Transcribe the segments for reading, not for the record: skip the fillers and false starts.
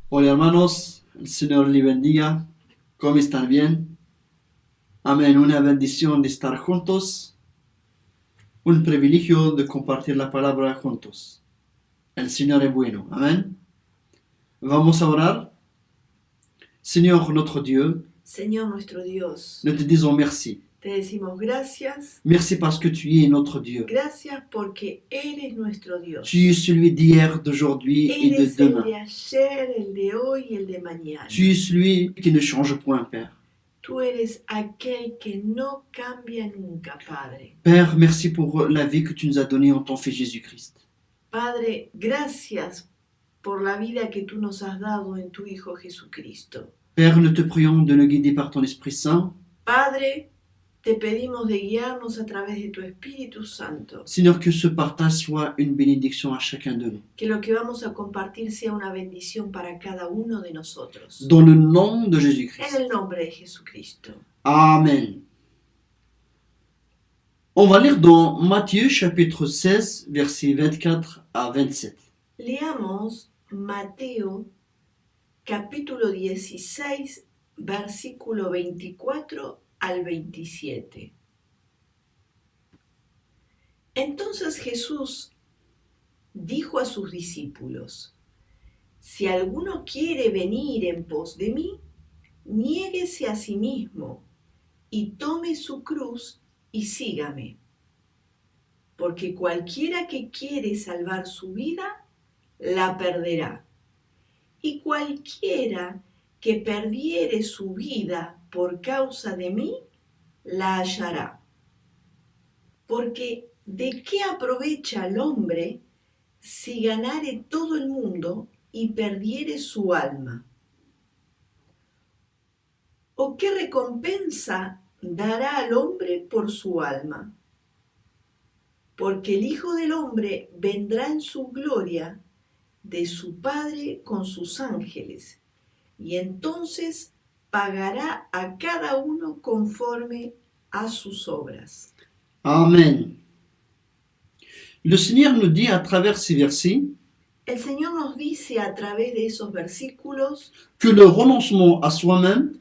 Hola hermanos, el Señor les bendiga. ¿Cómo están? ¿Bien? Amén. Una bendición de estar juntos. Un privilegio de compartir la palabra juntos. El Señor es bueno. Amén. Vamos a orar. Señor notre Dieu, Señor nuestro Dios, nous te disons merci. te decimos gracias. Merci parce que tu es notre Dieu. Gracias porque eres nuestro Dios. Tu es celui d'hier, d'aujourd'hui et de Eres el demain. de ayer, el de hoy y el de mañana. Tu es celui qui ne change point, Père. Tú eres aquel que no cambia nunca, Padre. Père, merci pour la vie que tu nous as donnée en ton Fils Jésus-Christ. Padre, gracias por la vida que tú nos has dado en tu Hijo Jesucristo. Père, nous te prions de nous guider par ton Esprit Saint. Padre, te pedimos de guiarnos a través de tu Espíritu Santo. Seigneur, que ce partage soit une bénédiction à chacun de nous. Que lo que vamos a compartir sea una bendición para cada uno de nosotros. Dans le nom de Jésus-Christ. En el nombre de Jesucristo. Amen. On va lire dans Matthieu chapitre 16, versets 24 à 27. Leamos Mateo capítulo 16, versículo 24 al 27. Entonces Jesús dijo a sus discípulos: Si alguno quiere venir en pos de mí, niéguese a sí mismo y tome su cruz y sígame. Porque cualquiera que quiere salvar su vida, la perderá. Y cualquiera que perdiere su vida por causa de mí, la hallará. Porque ¿de qué aprovecha el hombre si ganare todo el mundo y perdiere su alma? ¿O qué recompensa dará al hombre por su alma? Porque el Hijo del Hombre vendrá en su gloria de su Padre con sus ángeles, y entonces pagará a cada uno conforme a sus obras. Amen. Le Seigneur nous dit à travers ces versets El Señor nos dice a través de esos versículos que le renoncement à soi-même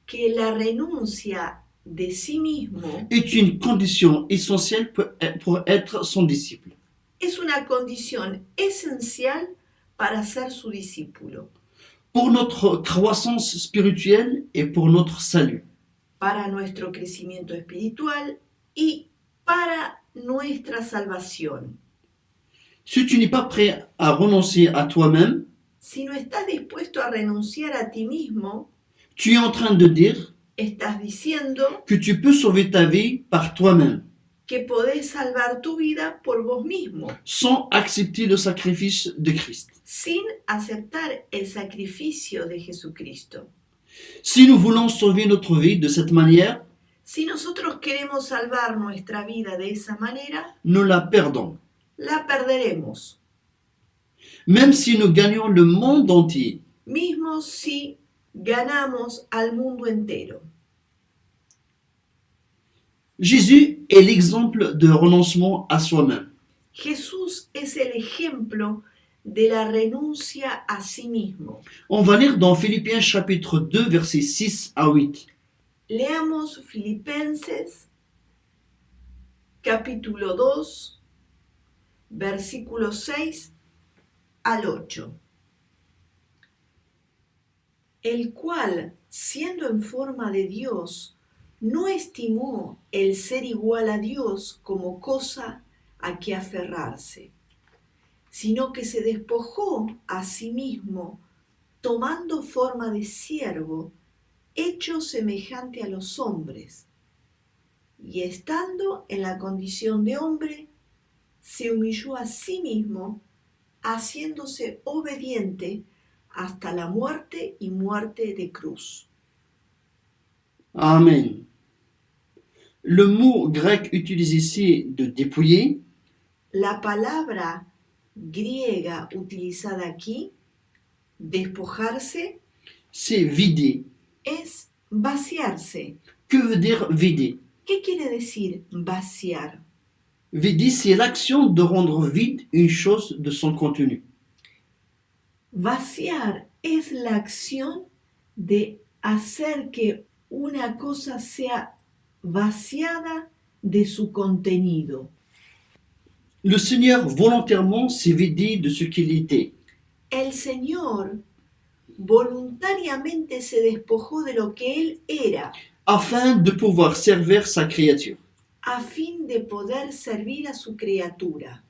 que la renuncia de sí mismo est une condition essentielle pour être son disciple. es una condición esencial para ser su discípulo, Pour notre croissance spirituelle et pour notre salut. para nuestro crecimiento espiritual y para nuestra salvación. Si tu n'es pas prêt à renoncer à toi-même, Si no estás dispuesto a renunciar a ti mismo, tu es en train de dire estás diciendo que tu peux sauver ta vie par toi-même, que podés salvar tu vida por vos mismo, sans accepter le sacrifice de Christ. sin aceptar el sacrificio de Jesucristo. Si nous voulons sauver notre vie de cette manière, Si nosotros queremos salvar nuestra vida de esa manera, nous la perdons. la perderemos, Même si nous gagnons le monde entier, mismo si ganamos al mundo entero. Jésus est l'exemple de renoncement à soi-même. Jesús es el ejemplo de la renuncia a sí mismo. On va lire dans Philippiens chapitre 2, versets 6 à 8. Leamos Filipenses capítulo 2, versículos 6 al 8. El cual, siendo en forma de Dios, no estimó el ser igual a Dios como cosa a que aferrarse, sino que se despojó a sí mismo, tomando forma de siervo, hecho semejante a los hombres, y estando en la condición de hombre, se humilló a sí mismo, haciéndose obediente hasta la muerte y muerte de cruz. Amen. Le mot grec utilisé ici de dépouiller, La palabra griega utilizada aquí, despojarse, c'est vider. es vaciarse. Que veut dire vider? ¿Qué quiere decir vaciar? Vider, c'est l'action de rendre vide une chose de son contenu. Vaciar es la acción de hacer que una cosa sea vaciada de su contenido. Le Seigneur volontairement s'est vidé de ce qu'il était. El Señor voluntariamente se despojó de lo que Él era afin de pouvoir servir sa créature. a fin de poder servir a su criatura.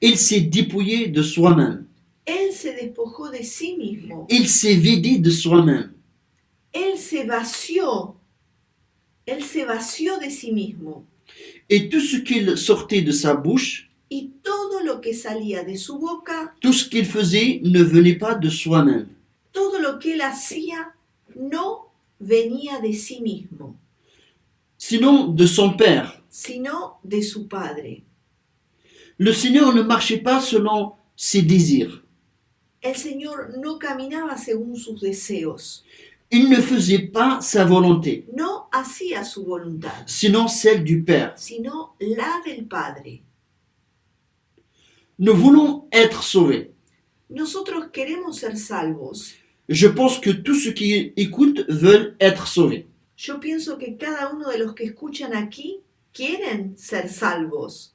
Il s'est dépouillé de soi-même. Él se despojó de sí mismo. Il s'est vidé de soi-même. Él se vació de sí mismo. Et tout ce qu'il sortait de sa bouche, Y todo lo que salía de su boca, tout ce qu'il faisait ne venait pas de soi-même, todo lo que él hacía, no venía de sí mismo, sinon de son Père. sino de su Padre. Le Seigneur ne marchait pas selon ses désirs. El Señor no caminaba según sus deseos, Il ne faisait pas sa volonté, no hacía su voluntad, sinon celle du Père. sino la del Padre. Nous voulons être sauvés. Nosotros queremos ser salvos. Je pense que tous ceux qui écoutent veulent être sauvés. Yo pienso que cada uno de los que escuchan aquí quieren ser salvos.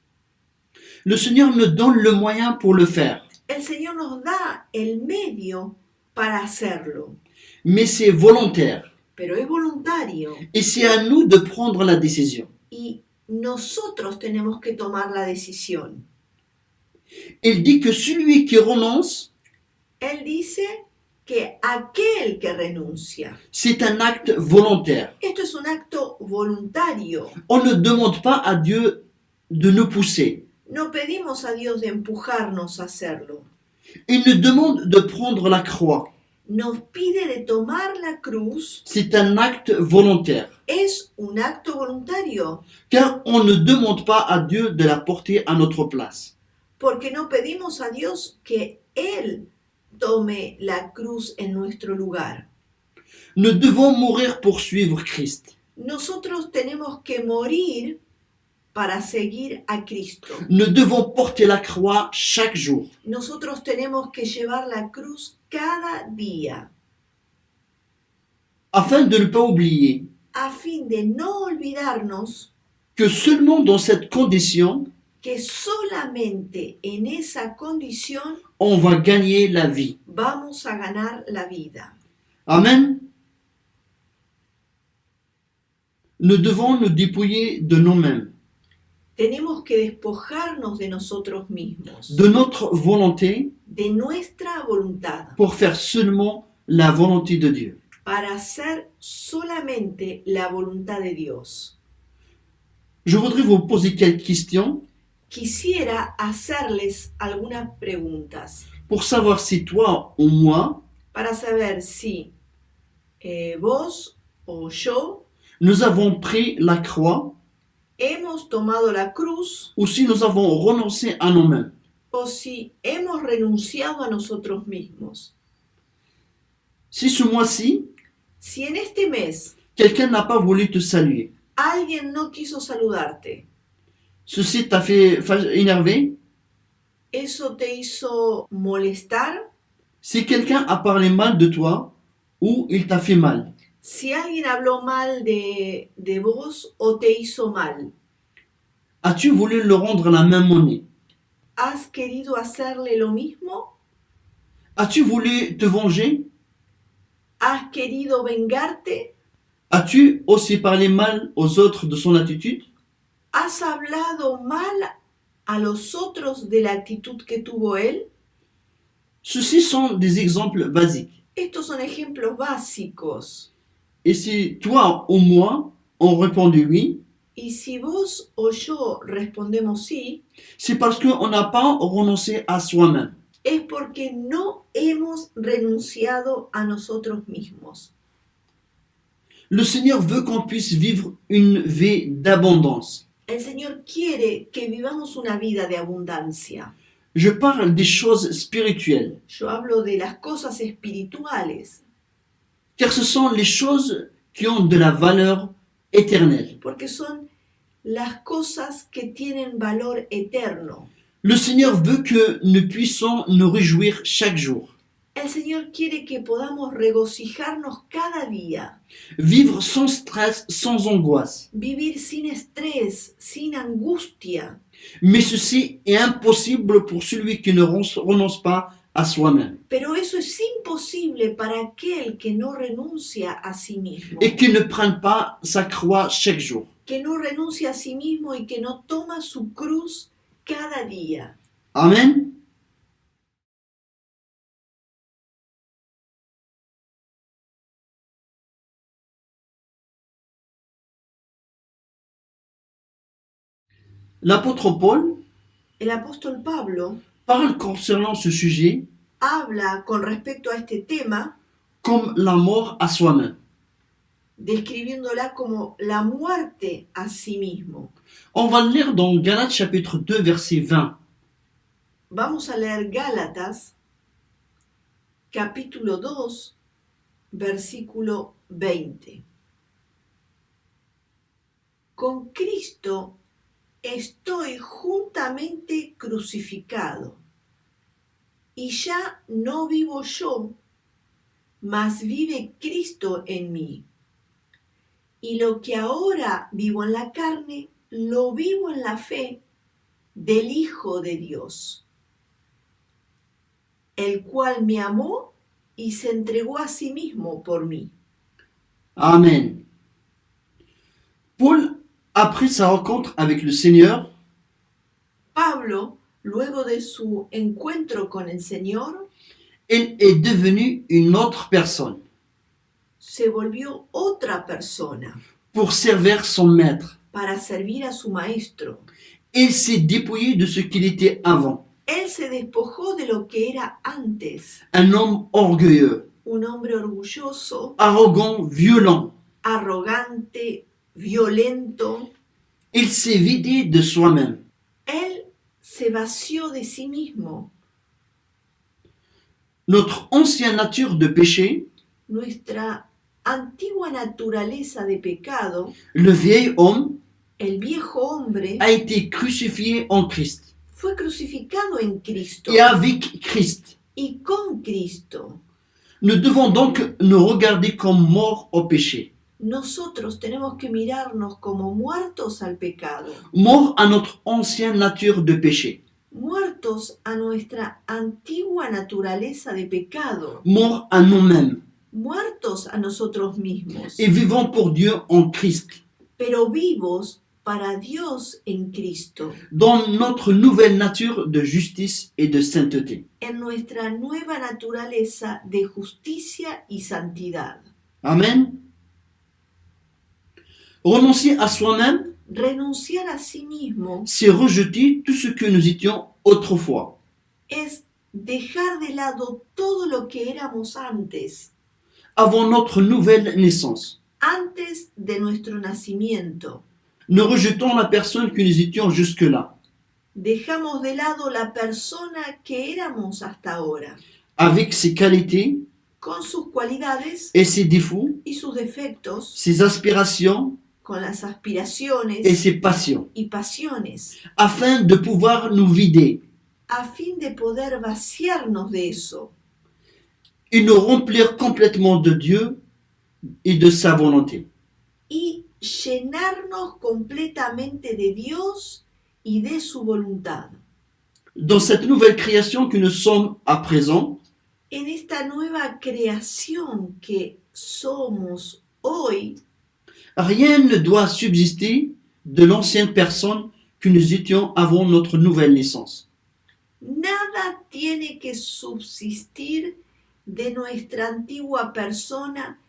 Le Seigneur nous donne le moyen pour le faire, El Señor nos da el medio para hacerlo, mais c'est volontaire. pero es voluntario Et c'est à nous de prendre la décision. y nosotros tenemos que tomar la decisión. Il dit que celui qui renonce, Él dice que aquel que renuncia, c'est un acte volontaire. esto es un acto voluntario. On ne demande pas à Dieu de nous pousser. No pedimos a Dios de empujarnos a hacerlo. Il nous demande de prendre la croix. Nos pide de tomar la cruz. C'est un acte volontaire. Es un acto voluntario, Car on ne demande pas à Dieu de la porter à notre place. porque no pedimos a Dios que Él tome la cruz en nuestro lugar. Nous devons mourir pour suivre Christ. Nosotros tenemos que morir para seguir a Cristo. Nous devons porter la croix chaque jour. Nosotros tenemos que llevar la cruz cada día, Afin de ne pas oublier a fin de no olvidarnos que seulement dans cette condition, que solamente en esa condición on va gagner la vie. vamos a ganar la vida. Amen. Nous devons nous dépouiller de nous-mêmes. Tenemos que despojarnos de nosotros mismos, de notre volonté, de nuestra voluntad, pour faire seulement la volonté de Dieu. para hacer solamente la voluntad de Dios. Je voudrais vous poser quelques questions Quisiera hacerles algunas preguntas pour savoir si toi ou moi, para saber si vos o yo nous avons pris la croix hemos tomado la cruz ou si nous avons renoncé à nous-mêmes. o si hemos renunciado a nosotros mismos. Si ce mois-ci, Si en este mes quelqu'un n'a pas voulu te saluer, alguien no quiso saludarte, ceci t'a fait énerver, eso te hizo molestar, si quelqu'un a parlé mal de toi ou il t'a fait mal, si alguien habló mal de vos o te hizo mal, as-tu voulu le rendre la même monnaie? ¿has querido hacerle lo mismo? As-tu voulu te venger? ¿Has querido vengarte? As-tu aussi parlé mal aux autres de son attitude? ¿Has hablado mal a los otros de la actitud que tuvo él? Ceux-ci sont des exemples basiques. Estos son ejemplos básicos. Et si toi ou moi on répondu oui, Y si vos o yo respondemos sí, c'est parce qu'on n'a pas renoncé à soi-même. es porque no hemos renunciado a nosotros mismos. Le Seigneur veut qu'on puisse vivre une vie d'abondance. El Señor quiere que vivamos una vida de abundancia. Je parle des choses spirituelles, Yo hablo de las cosas espirituales, car ce sont les choses qui ont de la valeur éternelle. porque son las cosas que tienen valor eterno. Le Seigneur veut que nous puissions nous réjouir chaque jour, El Señor quiere que podamos regocijarnos cada día, vivre sans stress, sans angoisse. vivir sin estrés, sin angustia. Mais ceci est impossible pour celui qui ne renonce pas à soi-même Pero eso es imposible para aquel que no renuncia a sí mismo, et qui ne prenne pas sa croix chaque jour. que no renuncia a sí mismo y que no toma su cruz cada día. Amen. L'apôtre Paul El apóstol Pablo parle concernant ce sujet habla con respecto a este tema, comme la mort à soi-même. describiéndola como la muerte a sí mismo. On va le lire dans Galates chapitre 2 verset 20. Vamos a leer Gálatas, capítulo 2, versículo 20. Con Cristo estoy juntamente crucificado, y ya no vivo yo, mas vive Cristo en mí. Y lo que ahora vivo en la carne, lo vivo en la fe del Hijo de Dios, el cual me amó y se entregó a sí mismo por mí. Amen. Paul, après sa rencontre avec le Seigneur, Pablo, luego de su encuentro con el Señor, il est devenu une autre personne se volvió otra persona pour servir son maître. para servir a su maestro. Il s'est dépouillé de ce qu'il était avant, Él se despojó de lo que era antes, un homme orgueilleux, un hombre orgulloso, arrogant, violent. arrogante, violento. Il s'est vidé de soi-même. Él se vació de sí mismo. Notre ancienne nature de péché, Nuestra antigua naturaleza de pecado, le vieil homme, el viejo hombre, a été crucifié en Christ fue crucificado en Cristo et avec Christ. y con Cristo. Nous devons donc nous regarder comme morts au péché, Nosotros tenemos que mirarnos como muertos al pecado, morts à notre ancienne nature de péché, muertos a nuestra antigua naturaleza de pecado, morts à nous-mêmes muertos a nosotros mismos, et vivons pour Dieu en Christ. pero vivos para Dios en Cristo, dans notre nouvelle nature de justice et de sainteté. en nuestra nueva naturaleza de justicia y santidad. Amen. Renoncer à soi-même, Renunciar a sí mismo c'est rejeter tout ce que nous étions autrefois. es dejar de lado todo lo que éramos antes, Avant notre nouvelle naissance. antes de nuestro nacimiento. Nous rejetons la personne que nous étions jusque-là, Dejamos de lado la persona que éramos hasta ahora, avec ses qualités con sus cualidades et ses défauts, y sus defectos, ses aspirations con las et aspiraciones ses passions, y pasiones, afin de pouvoir nous vider a fin de poder vaciarnos de eso et nous remplir complètement de Dieu et de sa volonté. y llenarnos completamente de Dios y de su voluntad. Dans cette nouvelle création que nous sommes à présent, En esta nueva creación que somos hoy, rien ne doit subsister de l'ancienne personne que nous étions avant notre nouvelle naissance. nada tiene que subsistir de nuestra antigua persona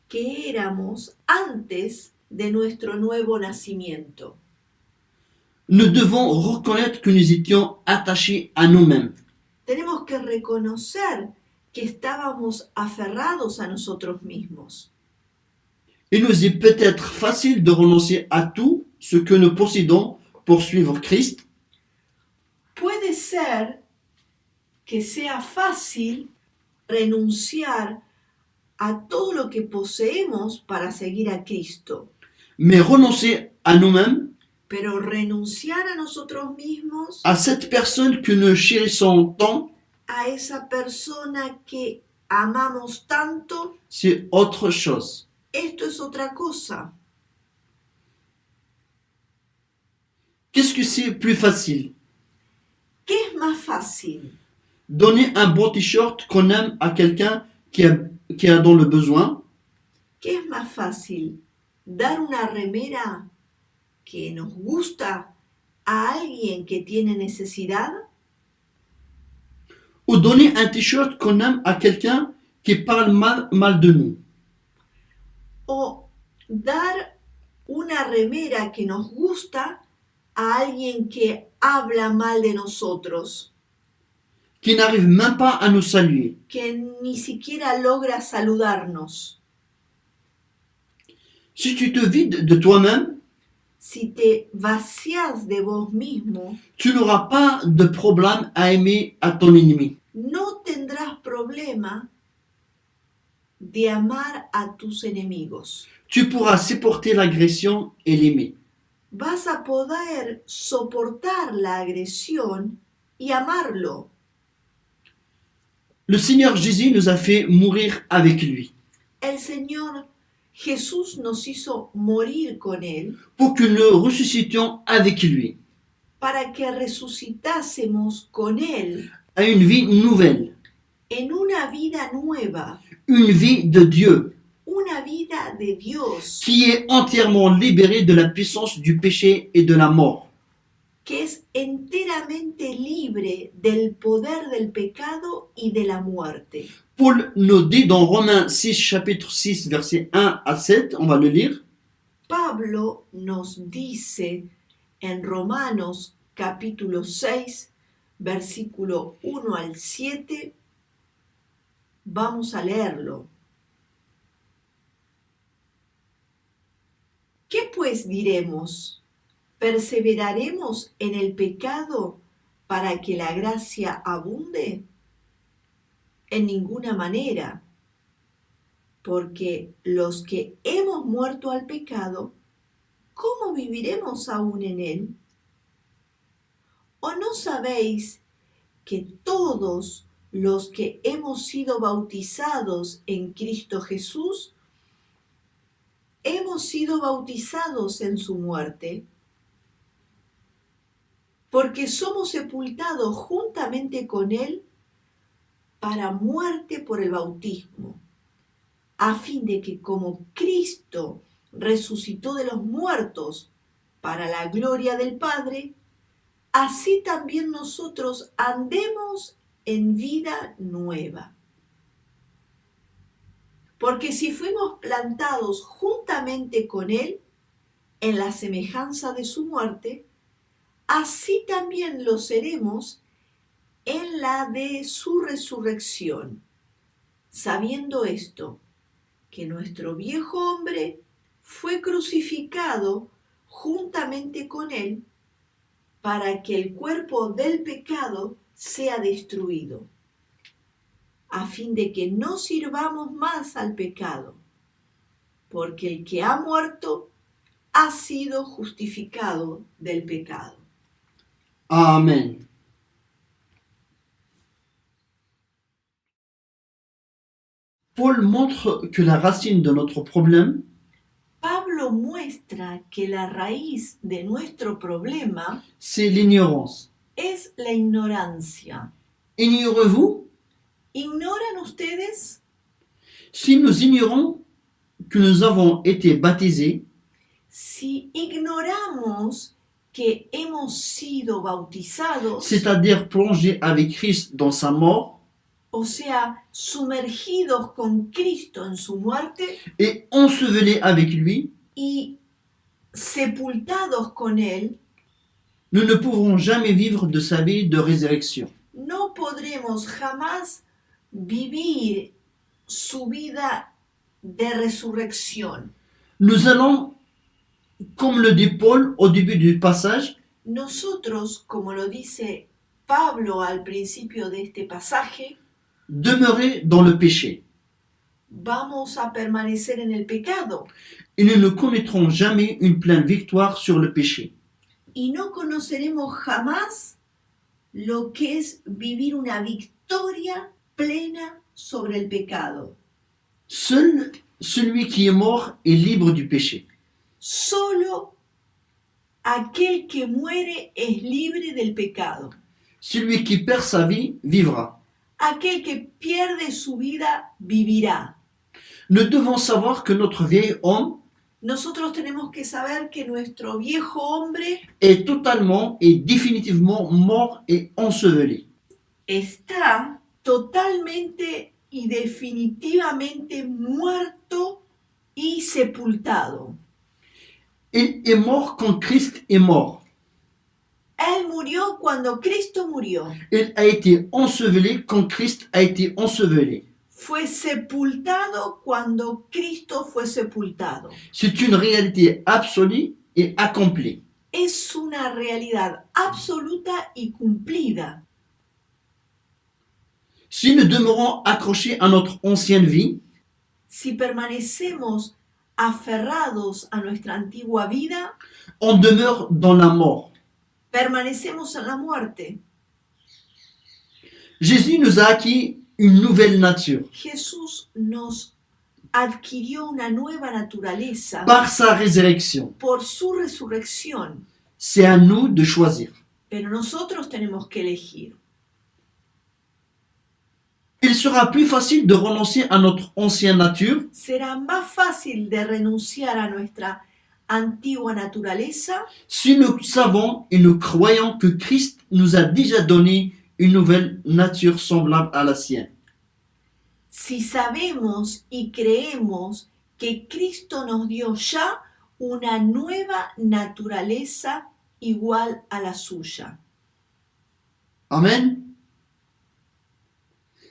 que éramos antes de nuestro nuevo nacimiento. Nous devons reconnaître que nous étions attachés à nous-mêmes. Tenemos que reconocer que estábamos aferrados a nosotros mismos. Il nous est peut-être facile de renoncer à tout ce que nous possédons pour suivre Christ, Puede ser que sea fácil renunciar a todo lo que poseemos para seguir a Cristo, mais renoncer à nous-mêmes, pero renunciar a nosotros mismos, à cette personne que nous chérissons tant, a esa persona que amamos tanto, c'est autre chose. esto es otra cosa. Qu'est-ce que c'est plus facile? ¿Qué es más fácil? Donner un bon t-shirt qu'on aime à quelqu'un qui a dans le besoin, ¿Qué es más fácil? ¿Dar una remera que nos gusta a alguien que tiene necesidad? ou donner un t-shirt qu'on aime à quelqu'un qui parle mal de nous? ¿O dar una remera que nos gusta a alguien que habla mal de nosotros, Qui n'arrive même pas à nous saluer? que ni siquiera logra saludarnos? Si tu te vides de toi-même, Si te vacías de vos mismo, tu n'auras pas de problème à aimer à ton ennemi. no tendrás problema de amar a tus enemigos. Tu pourras supporter l'agression et l'aimer. Vas a poder soportar la agresión y amarlo. Le Seigneur Jésus nous a fait mourir avec lui El Señor Jesús nos hizo morir con Él pour que nous ressuscitions avec lui para que resucitásemos con Él à une vie nouvelle, en una vida nueva, une vie de Dieu una vida de Dios qui est entièrement libérée de la puissance du péché et de la mort. que es enteramente libre del poder del pecado y de la muerte. Paul nous dit dans Romains 6, chapitre 6, versets 1 à 7, on va le lire. Pablo nos dice en Romanos capítulo 6, versículo 1 al 7, vamos a leerlo. ¿Qué pues diremos? ¿Perseveraremos en el pecado para que la gracia abunde? En ninguna manera, porque los que hemos muerto al pecado, ¿cómo viviremos aún en él? ¿O no sabéis que todos los que hemos sido bautizados en Cristo Jesús, hemos sido bautizados en su muerte? Porque somos sepultados juntamente con él para muerte por el bautismo, a fin de que como Cristo resucitó de los muertos para la gloria del Padre, así también nosotros andemos en vida nueva. Porque si fuimos plantados juntamente con Él en la semejanza de su muerte, así también lo seremos en la de su resurrección, sabiendo esto, que nuestro viejo hombre fue crucificado juntamente con Él para que el cuerpo del pecado sea destruido, a fin de que no sirvamos más al pecado, porque el que ha muerto ha sido justificado del pecado. Amen. Paul montre que la racine de notre problème, Pablo muestra que la raíz de nuestro problema c'est l'ignorance. es la ignorancia. Ignorez-vous? ¿Ignoran ustedes? Si nous ignorons que nous avons été baptisés, Si ignoramos que hemos sido bautizados, c'est-à-dire plongés avec Christ dans sa mort, o sea, sumergidos con Cristo en su muerte et ensevelés avec lui, y sepultados con Él, nous ne pourrons jamais vivre de sa vie de résurrection. no podremos jamás vivir su vida de resurrección. Nous allons, comme le dit Paul au début du passage, Nosotros, como lo dice Pablo al principio de este pasaje, demeurer dans le péché. vamos a permanecer en el pecado Et nous ne connaîtrons jamais une pleine victoire sur le péché. y no conoceremos jamás lo que es vivir una victoria plena sobre el pecado. Seul celui qui est mort est libre du péché. Solo aquel que muere es libre del pecado. Celui qui perd sa vie vivra. Aquel que pierde su vida vivirá. Nous devons savoir que notre vieil homme Nosotros tenemos que saber que nuestro viejo hombre est totalement et définitivement mort et enseveli. está totalmente y definitivamente muerto y sepultado. Il est mort quand Christ est mort. Él murió cuando Cristo murió. Il a été enseveli quand Christ a été enseveli. Fue sepultado cuando Cristo fue sepultado. C'est une réalité absolue et accomplie. Es una realidad absoluta y cumplida. Si nous demeurons accrochés à notre ancienne vie, Si permanecemos aferrados a nuestra antigua vida, on demeure dans la mort. permanecemos en la muerte. Jésus nous a acquis une nouvelle nature Jesús nos adquirió una nueva naturaleza par sa résurrection. por su resurrección, C'est à nous de choisir. pero nosotros tenemos que elegir. Il sera plus facile de renoncer à notre ancienne nature Será más fácil de renunciar a nuestra antigua naturaleza si nous savons et nous croyons que Christ nous a déjà donné une nouvelle nature semblable à la sienne. si sabemos y creemos que Cristo nos dio ya una nueva naturaleza igual a la suya. Amen.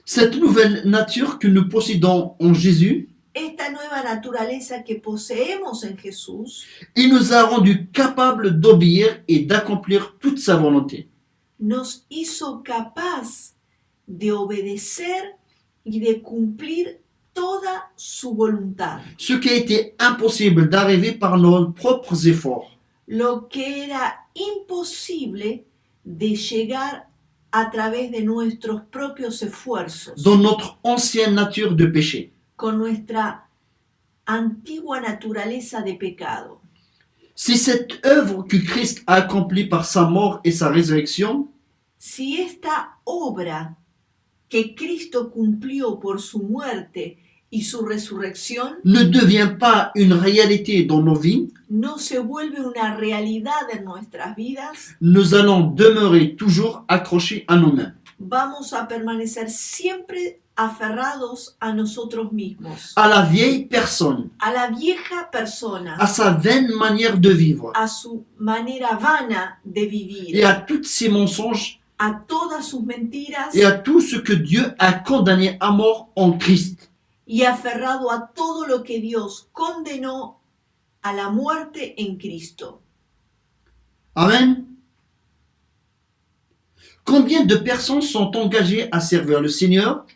Cette nouvelle nature que nous possédons en Jésus, Esta nueva naturaleza que poseemos en Jesús il nous a rendus capables d'obéir et d'accomplir toute sa volonté. nos hizo capaz de obedecer y de cumplir toda su voluntad, Ce qui a été impossible d'arriver par nos propres efforts. lo que era imposible de llegar a través de nuestros propios esfuerzos, Dans notre ancienne nature de péché. con nuestra antigua naturaleza de pecado. Si cette œuvre que Christ a accomplie par sa mort et sa résurrection Si esta obra que Cristo cumplió por su muerte y su resurrección ne devient pas une réalité dans nos vies, no se vuelve una realidad en nuestras vidas, nous allons demeurer toujours accrochés à nous-mêmes, vamos a permanecer siempre aferrados a nosotros mismos, à la vieille personne, a la vieja persona, à sa vaine manière de vivre a su manera vana de et vivir, à tous ces mensonges a todas sus mentiras et à tout ce que Dieu a condamné à mort en Christ. y aferrado a todo lo que Dios condenó a la muerte en Cristo. Amen. Combien de personnes sont engagées à servir le Seigneur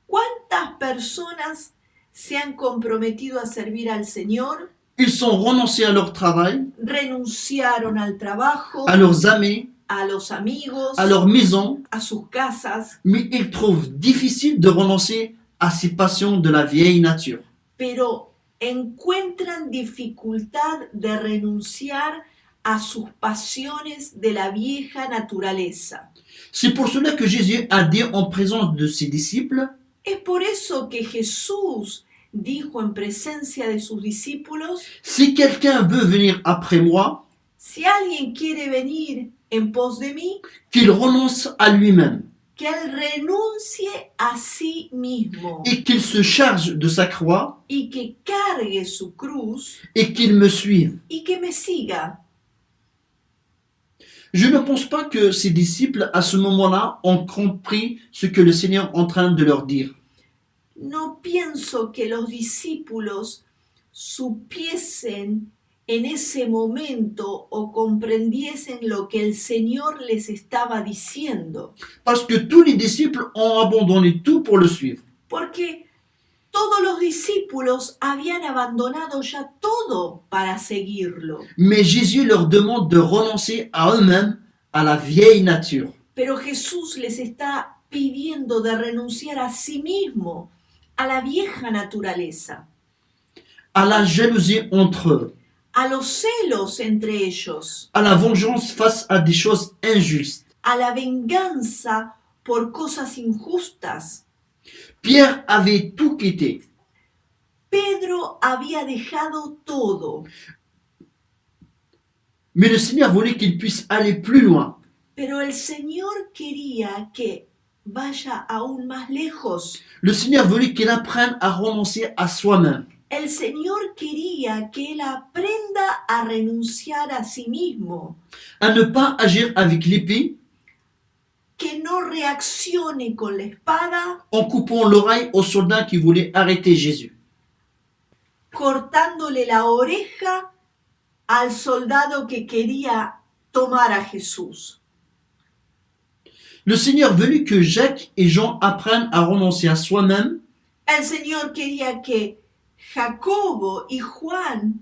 ¿Cuántas personas se han comprometido a servir al Señor? Ils sont renoncés à leur travail, Renunciaron al trabajo, à leurs amis, a los amigos, à leur maison, a sus casas, mais ils trouvent difficile de renoncer à ces passions de la vieille nature. pero encuentran dificultad de renunciar a sus pasiones de la vieja naturaleza. C'est pour cela que Jésus a dit en présence de ses disciples, Es por eso que Jesús dijo en presencia de sus discípulos, si quelqu'un veut venir après moi, si alguien quiere venir en pos de mí, qu'il renonce à lui-même que él renuncie a sí mismo et qu'il se charge de sa croix y que cargue su cruz et qu'il me suive. y que me siga. Je ne pense pas que ses disciples, à ce moment-là, ont compris ce que le Seigneur est en train de leur dire. No pienso que los discípulos supiesen en ese momento o comprendiesen lo que el Señor les estaba diciendo, Parce que tous les disciples ont abandonné tout pour le suivre. porque todos los discípulos habían abandonado ya todo para seguirlo. Mais Jésus leur demande de renoncer à eux-mêmes, à la vieille nature. Pero Jesús les está pidiendo de renunciar a sí mismo, a la vieja naturaleza, À la jalousie entre eux, a los celos entre ellos, à la vengeance face à des choses injustes. a la venganza por cosas injustas. Pierre avait tout quitté. Pedro había dejado todo, Mais le Seigneur voulait qu'il puisse aller plus loin. pero el Señor quería que vaya aún más lejos. Le Seigneur voulait qu'il apprenne à renoncer à soi-même. El Señor quería que él aprenda a renunciar a sí mismo, À ne pas agir avec l'épée que no reaccione con la espada, en coupant l'oreille aux soldats qui voulaient arrêter Jésus. cortándole la oreja al soldado que quería tomar a Jesús. Le Seigneur voulut que Jacques et Jean apprennent à renoncer à soi-même El Señor quería que Jacobo y Juan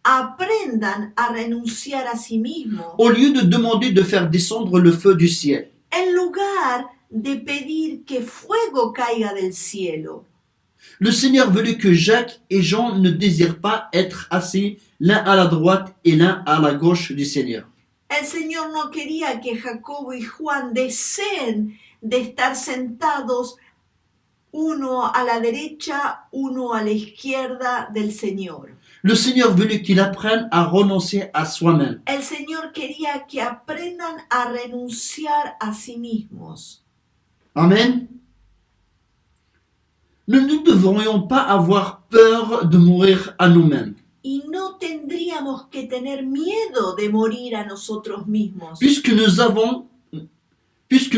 aprendan a renunciar a sí mismos, au lieu de demander de faire descendre le feu du ciel. en lugar de pedir que fuego caiga del cielo. Le Seigneur voulut que Jacques et Jean ne désirent pas être assis l'un à la droite et l'un à la gauche du Seigneur. El Señor no quería que Jacobo y Juan deseen de estar sentados uno a la derecha, uno a la izquierda del Señor. Le Seigneur voulut qu'il apprenne à renoncer à soi-même. El Señor quería que aprendan a renunciar a sí mismos. Amen. Nous ne devrions pas avoir peur de mourir à nous-mêmes, Y no tendríamos que tener miedo de morir a nosotros mismos, puisque nous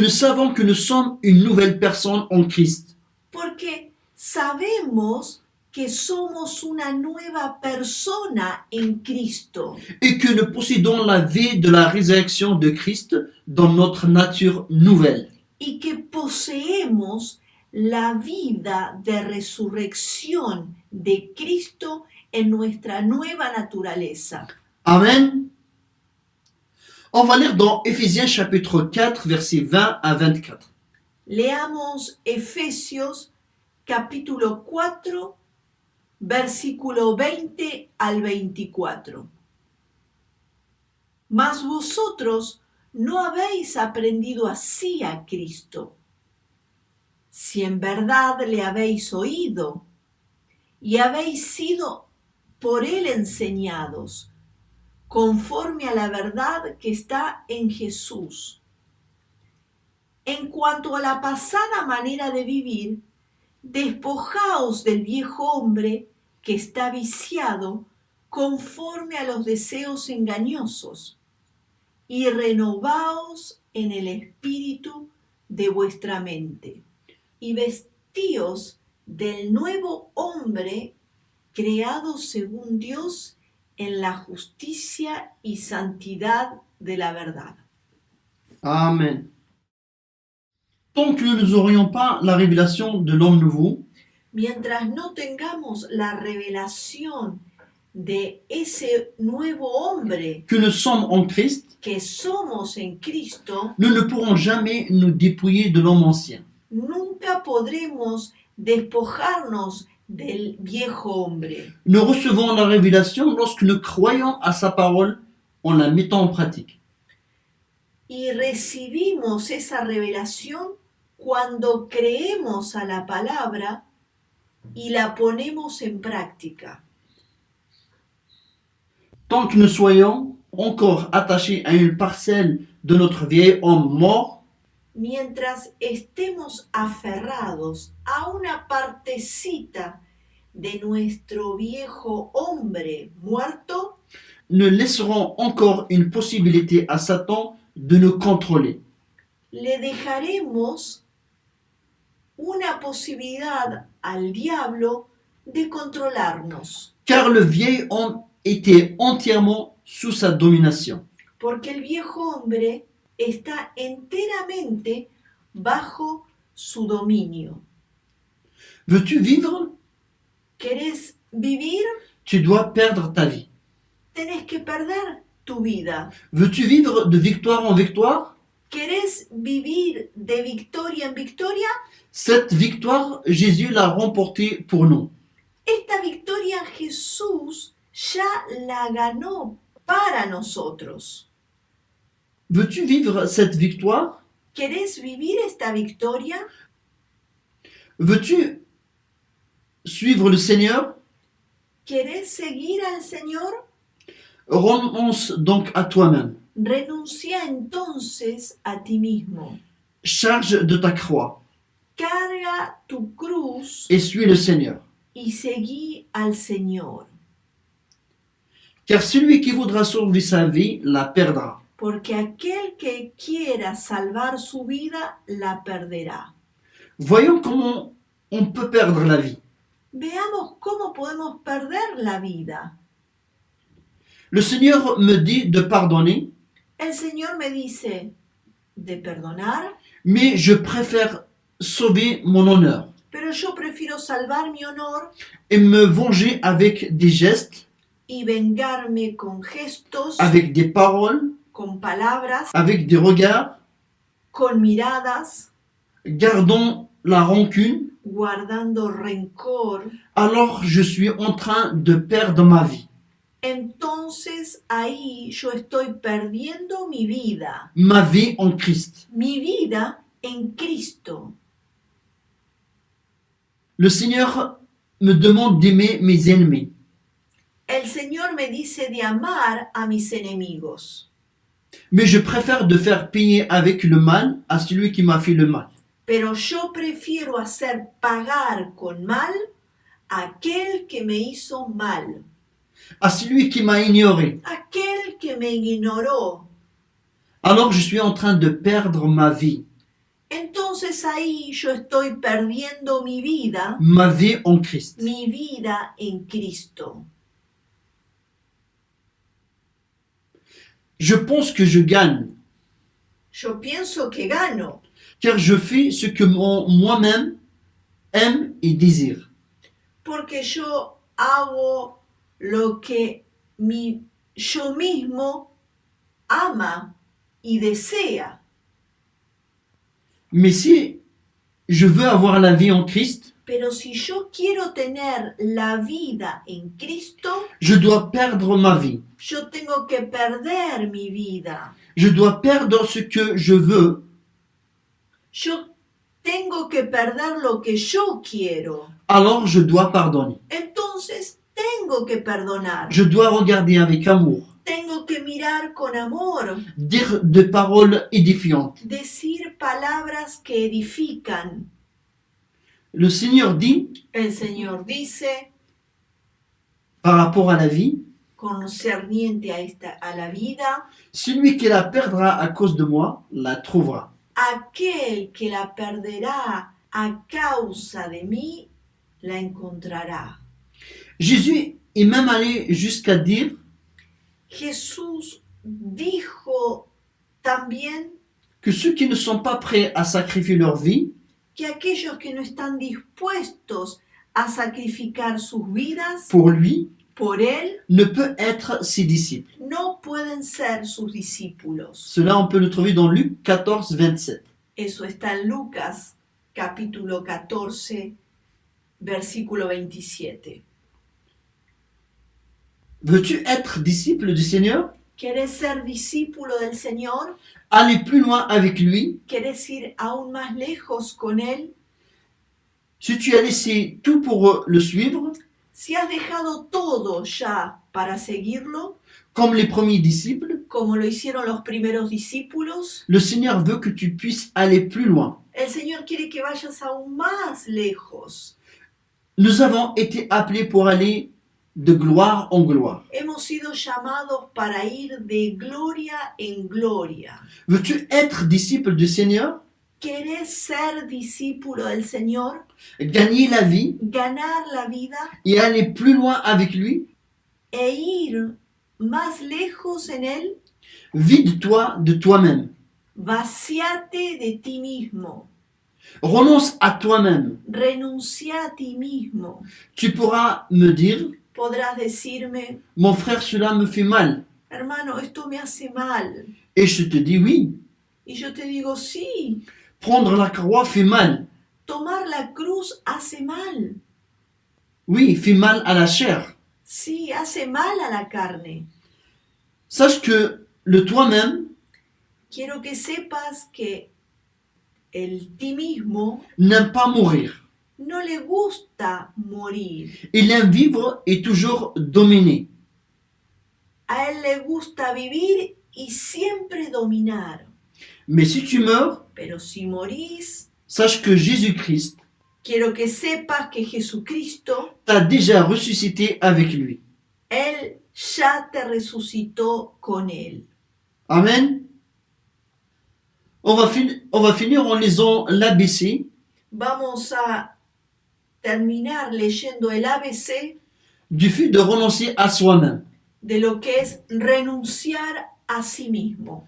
savons que nous sommes une nouvelle personne en Christ. porque sabemos que somos una nueva persona en Cristo Et que nous possédons la vie de la résurrection de Christ dans notre nature nouvelle. y que poseemos la vida de resurrección de Cristo en nuestra nueva naturaleza. Amen. On va lire dans Éphésiens chapitre 4, versets 20 à 24. Leamos Efesios capítulo 4, versículo 20 al 24. Mas vosotros no habéis aprendido así a Cristo. Si en verdad le habéis oído y habéis sido por él enseñados, conforme a la verdad que está en Jesús. En cuanto a la pasada manera de vivir, despojaos del viejo hombre que está viciado conforme a los deseos engañosos, y renovaos en el espíritu de vuestra mente, y vestíos del nuevo hombre creado según Dios en la justicia y santidad de la verdad. Amen. Tant que nous n'aurions pas la révélation de l'homme nouveau, Mientras no tengamos la revelación de ese nuevo hombre que nous sommes en Christ, que somos en Cristo, nous ne pourrons jamais nous dépouiller de l'homme ancien. nunca podremos despojarnos del viejo hombre. Nous recevons la révélation lorsque nous croyons à sa parole en la mettant en pratique. Y recibimos esa revelación cuando creemos a la palabra y la ponemos en práctica. Tant que nous soyons encore attachés à une parcelle de notre vieil homme mort, Mientras estemos aferrados a una partecita de nuestro viejo hombre muerto, nous laisserons encore une possibilité à Satan de nous contrôler. le dejaremos una posibilidad al diablo de controlarnos, Car le vieil homme était entièrement sous sa domination. porque el viejo hombre está enteramente bajo su dominio. Veux-tu vivre? ¿Querés vivir? Tu dois perdre ta vie. Tenés que perder tu vida. Veux-tu vivre de victoire en victoire? ¿Querés vivir de victoria en victoria? Cette victoire, Jésus l'a remportée pour nous. Esta victoria Jesús ya la ganó para nosotros. Veux-tu vivre cette victoire? ¿Querés vivir esta victoria? Veux-tu suivre le Seigneur? ¿Querés seguir al Señor? Renonce donc à toi-même. Renuncia entonces a ti mismo. Charge de ta croix Carga tu cruz et suis le Seigneur. y seguí al Señor. Car celui qui voudra sauver sa vie la perdra. Porque aquel que quiera salvar su vida la perderá. Voyons comment on peut perdre la vie. Veamos cómo podemos perder la vida. Le Seigneur me dit de pardonner, El Señor me dice de perdonar, mais je préfère sauver mon honneur pero yo prefiero salvar mi honor et me venger avec des gestes, y vengarme con gestos, avec des paroles, con palabras, avec des regards. con miradas, Gardons la rancune, guardando rencor. alors je suis en train de perdre ma vie. Entonces ahí yo estoy perdiendo mi vida En Christ. en Cristo. Le Seigneur me demande d'aimer mes ennemis, El Señor me dice de amar a mis enemigos, mais je préfère de faire payer avec le mal à celui qui m'a fait le mal. pero yo prefiero hacer pagar con mal a aquel que me hizo mal, À celui qui m'a ignoré. aquel que me ignoró. Alors je suis en train de perdre ma vie Entonces ahí yo estoy perdiendo mi vida en Christ. en Cristo. Je pense que je gagne, Yo pienso que gano, car je fais ce que moi-même aime et désire. porque yo hago lo que yo mismo ama y desea. Mais si je veux avoir la vie en Christ, Pero si yo quiero tener la vida en Cristo, je dois perdre ma vie. yo tengo que perder mi vida. Je dois perdre ce que je veux Yo tengo que perder lo que yo quiero. alors je dois pardonner. Entonces tengo que perdonar. Je dois regarder avec amour, Tengo que mirar con amor. dire des paroles édifiantes. Decir palabras que edifican. Le Seigneur dit, El Señor dice, par rapport à la vie, concerniente a la vida, celui qui la perdra à cause de moi la trouvera. aquel que la perderá a causa de mí, la encontrará. Jésus est même allé jusqu'à dire Jesús dijo también que ceux qui ne sont pas prêts à sacrifier leur vie que aquellos que no están dispuestos a sacrificar sus vidas pour lui por Él, ne peut être ses disciples. no pueden ser sus discípulos. Cela, on peut le trouver dans Luc 14, 27. Eso está en Lucas capítulo 14, versículo 27. Veux-tu être disciple du Seigneur? ¿Quieres ser discípulo del Señor? Aller plus loin avec lui? ¿Quieres ir aún más lejos con Él? Si tu as laissé tout pour le suivre, Si has dejado todo ya para seguirlo, comme les premiers disciples, como lo hicieron los primeros discípulos, le Seigneur veut que tu puisses aller plus loin. el Señor quiere que vayas aún más lejos. Nous avons été appelés pour aller de gloire en gloire. Hemos sido llamados para ir de gloria en gloria. Veux-tu être disciple du Seigneur? ¿Querés ser discípulo del Señor? Gagner la vie ¿Ganar la vida et aller plus loin avec lui? e ir más lejos en Él? Vide-toi de toi-même. Vaciate de ti mismo. Renonce à toi-même. Renuncia a ti mismo. Tu pourras me dire, Podrás decirme, mon frère, cela me fait mal. hermano, esto me hace mal. Et je te dis oui. Y yo te digo, sí, Prendre la croix fait mal. tomar la cruz hace mal. Oui, fait mal à la chair. Sí, hace mal a la carne. Sache que le toi-même Quiero que sepas que el ti mismo n'aime pas mourir. no le gusta morir. Il aime vivre et toujours dominer. A él le gusta vivir y siempre dominar. Mais si tu meurs, Pero si morís, sache que Jésus-Christ quiero que sepas que Jesucristo, t'a déjà ressuscité avec lui. Él ya te resucitó con Él. Amen. On va finir en lisant l'ABC Vamos a terminar leyendo el ABC du fait de renoncer à soi-même. de lo que es renunciar a sí mismo.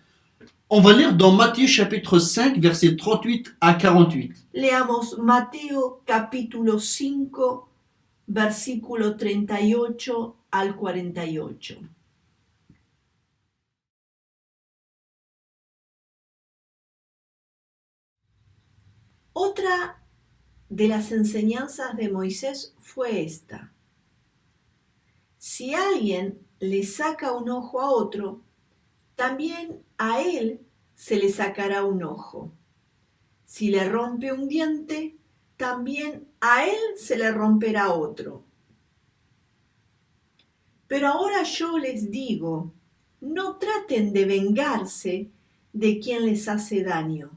On va lire dans Matthieu chapitre 5, versets 38 à 48. Leamos Mateo capítulo 5, versículo 38 al 48. Otra de las enseñanzas de Moisés fue esta. Si alguien le saca un ojo a otro, también a él se le sacará un ojo. Si le rompe un diente, también a él se le romperá otro. Pero ahora yo les digo, no traten de vengarse de quien les hace daño.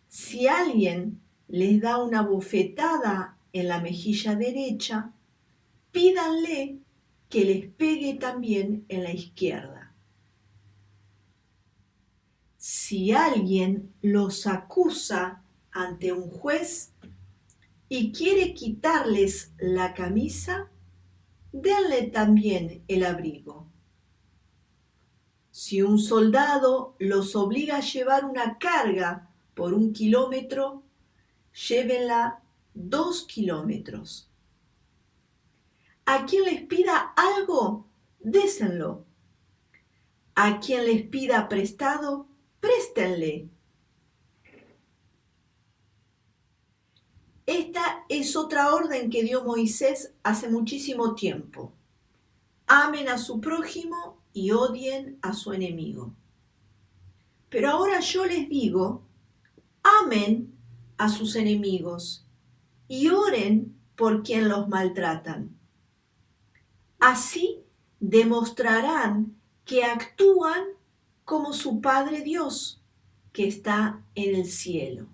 Si alguien les da una bofetada en la mejilla derecha, pídanle que les pegue también en la izquierda. Si alguien los acusa ante un juez y quiere quitarles la camisa, denle también el abrigo. Si un soldado los obliga a llevar una carga por 1 kilómetro, llévenla 2 kilómetros. A quien les pida algo, désenlo. A quien les pida prestado, préstenle. Esta es otra orden que dio Moisés hace muchísimo tiempo. Amen a su prójimo y odien a su enemigo. Pero ahora yo les digo, amen a sus enemigos y oren por quien los maltratan. Así demostrarán que actúan como su Padre Dios, que está en el cielo.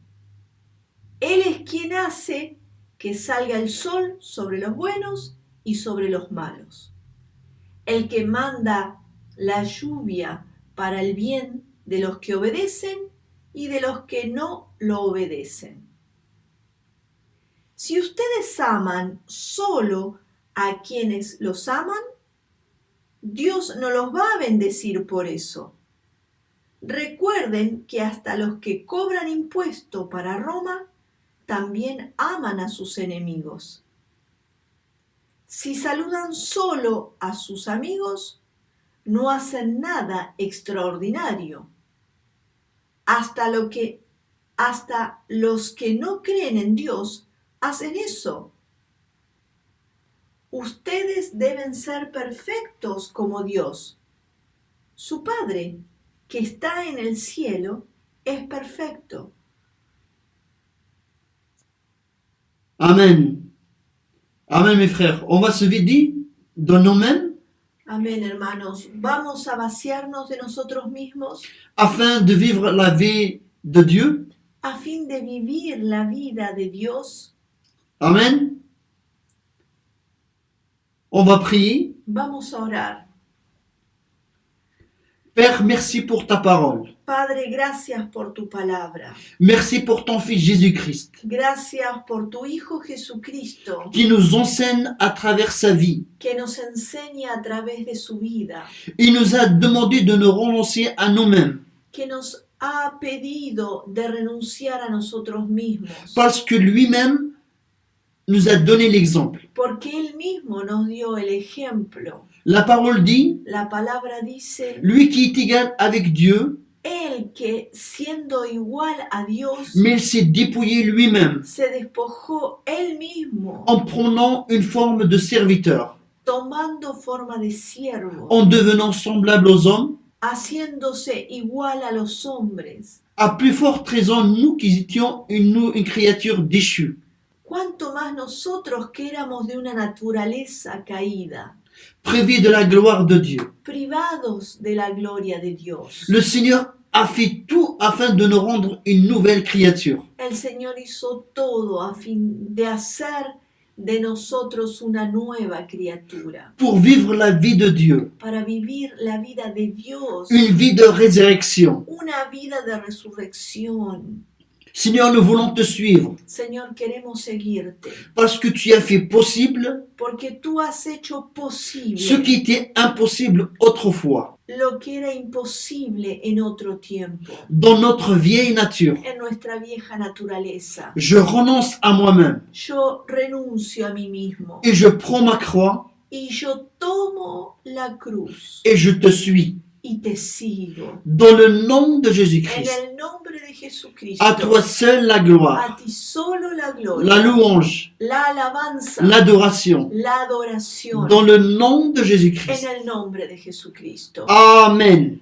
Él es quien hace que salga el sol sobre los buenos y sobre los malos. El que manda la lluvia para el bien de los que obedecen y de los que no lo obedecen. Si ustedes aman solo a quienes los aman, Dios no los va a bendecir por eso. Recuerden que hasta los que cobran impuesto para Roma también aman a sus enemigos. Si saludan solo a sus amigos, no hacen nada extraordinario. Hasta los que no creen en Dios hacen eso. Ustedes deben ser perfectos como Dios. Su Padre, que está en el cielo, es perfecto. Amen. Amen, mes frères. On va se vider de nous-mêmes Amén, hermanos. Vamos a vaciarnos de nosotros mismos afin de vivre la vie de Dieu. a fin de vivir la vida de Dios. Amen. On va prier. Vamos a orar. Père, merci pour ta parole. Padre, gracias por tu palabra. Merci pour ton Fils Jésus-Christ, Gracias por tu Hijo Jesucristo, qui nous enseigne à travers sa vie. que nos enseña a través de su vida, Il nous a demandé de nous renoncer à nous-mêmes, que nos ha pedido de renunciar a nosotros mismos, parce que lui-même nous a donné l'exemple. porque Él mismo nos dio el ejemplo. La parole dit, La palabra dice, lui qui est égal avec Dieu, Él que siendo igual a Dios, mais il s'est dépouillé lui-même se despojó Él mismo, en prenant une forme de serviteur, tomando forma de siervo, en devenant semblable aux hommes, haciéndose igual a los hombres. à plus forte raison nous qui étions une créature déchue. Cuanto más nosotros que éramos de una naturaleza caída, Privés de la gloire de Dieu. privados de la gloria de Dios. Le Seigneur a fait tout afin de nous rendre une nouvelle créature. El Señor hizo todo a fin de hacer de nosotros una nueva criatura, Pour vivre la vie de Dieu, para vivir la vida de Dios, une vie de résurrection. una vida de resurrección. Seigneur, nous voulons te suivre Señor, queremos seguirte, parce que tu as fait possible porque tú has hecho posible ce qui était impossible autrefois lo que era imposible en otro tiempo, dans notre vieille nature. en nuestra vieja naturaleza. Je renonce à moi-même Yo renuncio a mí mismo et je prends ma croix y yo tomo la cruz et je te suis. y te sigo. Dans le nom de En Jésus-Christ, el nombre de Jesucristo, à toi seul la gloire, a ti solo la la gloria, louange, la alabanza, l'adoration. la adoración, Dans le nom de Jésus-Christ. en el nombre de Jesucristo. Amen.